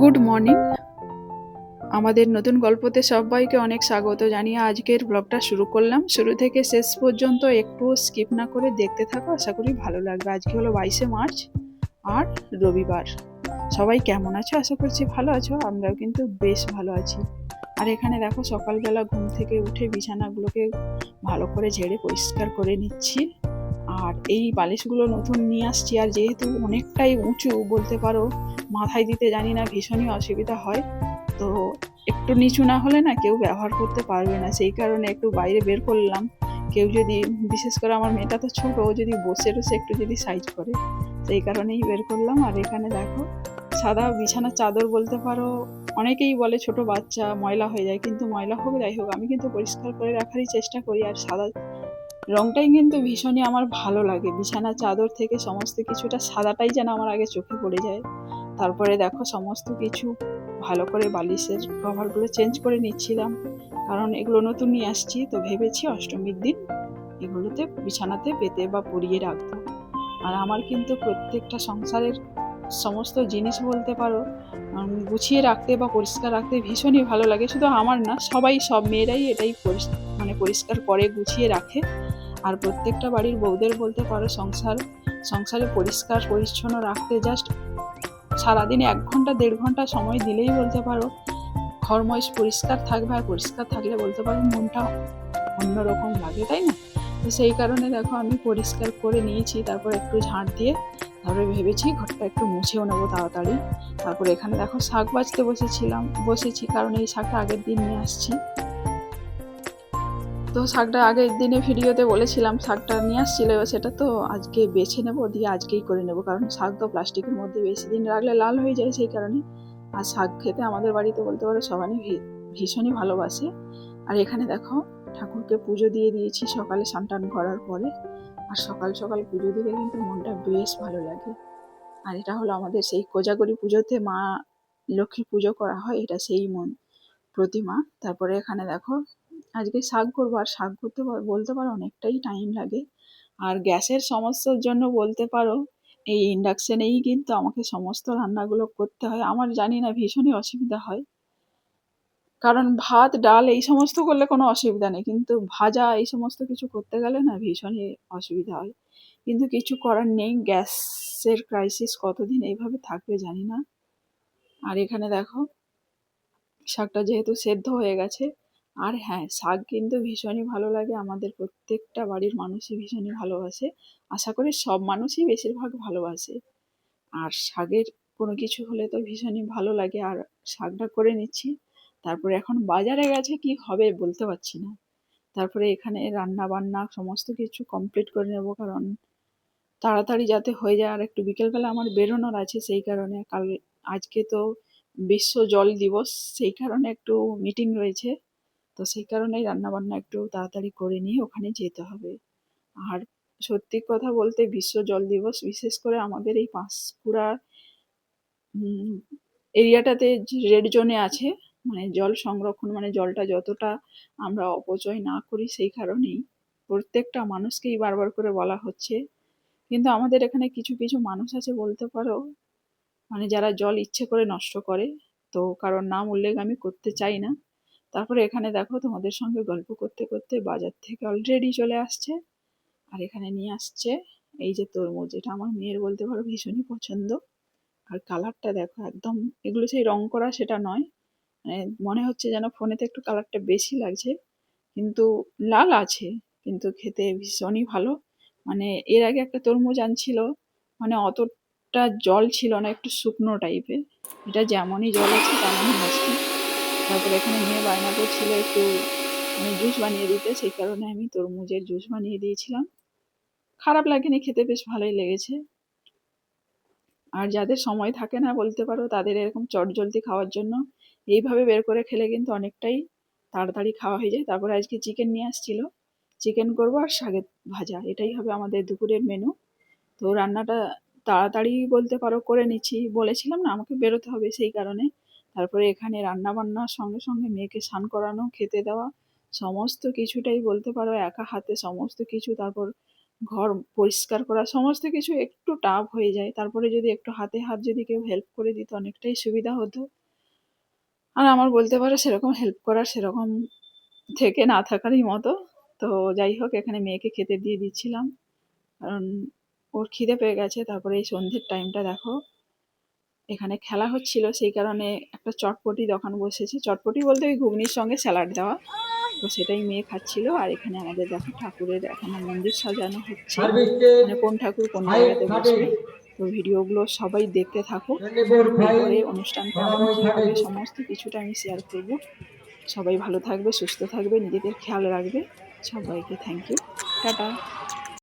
Good morning. আমাদের নতুন গল্পতে সবাইকে অনেক স্বাগত জানিয়ে আজকের ব্লগটা শুরু করলাম। শুরু থেকে শেষ পর্যন্ত একটু স্কিপ না করে দেখতে থাকো, আশা করি ভালো লাগবে। আজকে হলো 22শে মার্চ আর রবিবার। সবাই কেমন আছো? আশা করছি ভালো আছো। আমরাও কিন্তু বেশ ভালো আছি। আর এখানে দেখো সকালবেলা ঘুম থেকে উঠে বিছানাগুলোকে ভালো করে ঝেড়ে পরিষ্কার করে নিচ্ছি। আর এই বালিশগুলো নতুন নিয়ে আসছি, আর যেহেতু অনেকটাই উঁচু বলতে পারো, মাথায় দিতে জানি না ভীষণই অসুবিধা হয়। তো একটু নিচু না হলে না কেউ ব্যবহার করতে পারবে না, সেই কারণে একটু বাইরে বের করলাম। কেউ যদি, বিশেষ করে আমার মেয়েটা তো ছোট, ও যদি বসে বসে একটু যদি সাইজ করে, সেই কারণেই বের করলাম। আর এখানে দেখো সাদা বিছানার চাদর বলতে পারো, অনেকেই বলে ছোট বাচ্চা ময়লা হয়ে যায়, কিন্তু ময়লা হোক যাই হোক আমি কিন্তু পরিষ্কার করে রাখারই চেষ্টা করি। আর সাদা রংটাই কিন্তু ভীষণই আমার ভালো লাগে। বিছানা চাদর থেকে সমস্ত কিছুটা সাদাটাই যেন আমার আগে চোখে পড়ে যায়। তারপরে দেখো সমস্ত কিছু ভালো করে বালিশের কভারগুলো চেঞ্জ করে নিচ্ছিলাম, কারণ এগুলো নতুন নিয়ে আসছি। তো ভেবেছি অষ্টমীর দিন এগুলোতে বিছানাতে পেতে বা পরিয়ে রাখবো। আর আমার কিন্তু প্রত্যেকটা সংসারের সমস্ত জিনিস বলতে পারো গুছিয়ে রাখতে বা পরিষ্কার রাখতে ভীষণই ভালো লাগে। শুধু আমার না, সবাই, সব মেয়েরাই এটাই পরিষ্কার করে গুছিয়ে রাখে। আর প্রত্যেকটা বাড়ির বউদের বলতে পারো সংসারে পরিষ্কার পরিচ্ছন্ন রাখতে জাস্ট সারাদিনে 1 ঘন্টা 1.5 ঘন্টা সময় দিলেই বলতে পারো ঘরময় পরিষ্কার থাকবে। আর পরিষ্কার থাকলে বলতে পারো মনটা অন্যরকম লাগে, তাই না? তো সেই কারণে দেখো আমি পরিষ্কার করে নিয়েছি, তারপর একটু ঝাঁট দিয়ে তারপরে ভেবেছি ঘরটা একটু মুছেও নেবো তাড়াতাড়ি। তারপরে এখানে দেখো শাক বাছতে বসেছি, কারণ এই শাকটা আগের দিন নিয়ে আসছি। তো শাকটা আগের দিনে ভিডিওতে বলেছিলাম শাকটা নিয়ে আসছিল, সেটা তো আজকে বেছে নেবো, দিয়ে আজকেই করে নেবো, কারণ শাক তো প্লাস্টিকের মধ্যে বেশি দিন রাখলে লাল হয়ে যায়, সেই কারণে। আর শাক খেতে আমাদের বাড়িতে বলতে পারো সবাই ভীষণই ভালোবাসে। আর এখানে দেখো ঠাকুরকে পুজো দিয়ে দিয়েছি সকালে স্নান টান করার পরে। আর সকাল সকাল পুজো দিলে কিন্তু মনটা বেশ ভালো লাগে। আর এটা হলো আমাদের সেই কোজাগরি পুজোতে মা লক্ষ্মী পুজো করা হয়, এটা সেই প্রতিমা। তারপরে এখানে দেখো আজকে শাক করবো, আর শাক করতে বলতে পারো অনেকটাই টাইম লাগে। আর গ্যাসের সমস্যার জন্য বলতে পারো এই ইন্ডাকশনেই কিন্তু আমাকে সমস্ত রান্নাগুলো করতে হয়। আমার জানি না ভীষণই অসুবিধা হয়, কারণ ভাত ডাল এই সমস্ত করলে কোনো অসুবিধা নেই, কিন্তু ভাজা এই সমস্ত কিছু করতে গেলে না ভীষণই অসুবিধা হয়। কিন্তু কিছু করার নেই, গ্যাসের ক্রাইসিস কতদিন এইভাবে থাকবে জানি না। আর এখানে দেখো শাকটা যেহেতু সেদ্ধ হয়ে গেছে। আর হ্যাঁ, শাক কিন্তু ভীষণই ভালো লাগে, আমাদের প্রত্যেকটা বাড়ির মানুষই ভীষণই ভালোবাসে। আশা করি সব মানুষই বেশিরভাগ ভালোবাসে। আর শাকের কোনো কিছু হলে তো ভীষণই ভালো লাগে। আর শাকটা করে নিচ্ছি, তারপরে এখন বাজারে গেছে কি হবে বলতে পারছি না। তারপরে এখানে রান্না বান্না সমস্ত কিছু কমপ্লিট করে নেব, কারণ তাড়াতাড়ি যাতে হয়ে যায়। আর একটু বিকেলবেলা আমার বেরোনোর আছে, সেই কারণে আজকে তো বিশ্ব জল দিবস, সেই কারণে একটু মিটিং রয়েছে। তো সেই কারণেই রান্নাবান্না একটু তাড়াতাড়ি করে নিয়ে ওখানে যেতে হবে। আর সত্যি কথা বলতে বিশ্ব জল দিবস বিশেষ করে আমাদের এই পাঁশকুড়া এরিয়াটাতে রেড জোনে আছে, মানে জল সংরক্ষণ, মানে জলটা যতটা আমরা অপচয় না করি, সেই কারণেই প্রত্যেকটা মানুষকেই বারবার করে বলা হচ্ছে। কিন্তু আমাদের এখানে কিছু কিছু মানুষ আছে বলতে পারো, মানে যারা জল ইচ্ছে করে নষ্ট করে। তো কারণ নাম উল্লেখ আমি করতে চাই না। তারপরে এখানে দেখো তোমাদের সঙ্গে গল্প করতে করতে বাজার থেকে অলরেডি চলে আসছে। আর এখানে নিয়ে আসছে এই যে তরমুজ, এটা আমার মেয়ের বলতে পারো ভীষণই পছন্দ। আর কালারটা দেখো একদম, এগুলো সেই রং করা সেটা নয়, মানে মনে হচ্ছে যেন ফোনেতে একটু কালারটা বেশি লাগছে, কিন্তু লাল আছে, কিন্তু খেতে ভীষণই ভালো। মানে এর আগে একটা তরমুজ আনছিল, মানে অতটা জল ছিল না, একটু শুকনো টাইপের। এটা যেমনই জল আছে তেমনই মিষ্টি। তারপরে এখানে মেয়ে বায়না করছিল একটু মানে জুস বানিয়ে দিতে, সেই কারণে আমি তরমুজের জুস বানিয়ে দিয়েছিলাম। খারাপ লাগেনি, খেতে বেশ ভালোই লেগেছে। আর যাদের সময় থাকে না বলতে পারো, তাদের এরকম চটজলদি খাওয়ার জন্য এইভাবে বের করে খেলে কিন্তু অনেকটাই তাড়াতাড়ি খাওয়া হয়ে যায়। তারপরে আজকে চিকেন নিয়ে আসছিল, চিকেন করবো আর শাকের ভাজা, এটাই হবে আমাদের দুপুরের মেনু। তো রান্নাটা তাড়াতাড়ি বলতে পারো করে নিচ্ছি, বলেছিলাম না আমাকে বেরোতে হবে, সেই কারণে। তারপরে এখানে রান্না বান্নার সঙ্গে সঙ্গে মেয়েকে স্নান করানো, খেতে দেওয়া, সমস্ত কিছুটাই বলতে পারো একা হাতে সমস্ত কিছু। তারপর ঘর পরিষ্কার করা, সমস্ত কিছু একটু টাফ হয়ে যায়। তারপরে যদি একটু হাতে হাত যদি কেউ হেল্প করে দিত অনেকটাই সুবিধা হতো। আর আমার বলতে পারো সেরকম হেল্প করার সেরকম থেকে না থাকারই মতো। তো যাই হোক, এখানে মেয়েকে খেতে দিয়ে দিচ্ছিলাম, কারণ ওর খিদে পেয়ে গেছে। তারপরে এই সন্ধ্যের টাইমটা দেখো, এখানে খেলা হচ্ছিল, সেই কারণে একটা চটপটি দোকান বসেছে। চটপটি বলতে ওই ঘুগনির সঙ্গে স্যালাড দেওয়া, তো সেটাই মেয়ে খাচ্ছিল। আর এখানে আমাদের দেখো ঠাকুরের এখনো মন্দির সাজানো হচ্ছে, মানে কোন ঠাকুর কোন জায়গাতে বসবে। তো ভিডিওগুলো সবাই দেখতে থাকো, এরপরে অনুষ্ঠানটা আবার কী হবে সমস্ত কিছুটা আমি শেয়ার করব। সবাই ভালো থাকবে, সুস্থ থাকবে, নিজেদের খেয়াল রাখবে। সবাইকে থ্যাংক ইউ, টাটা।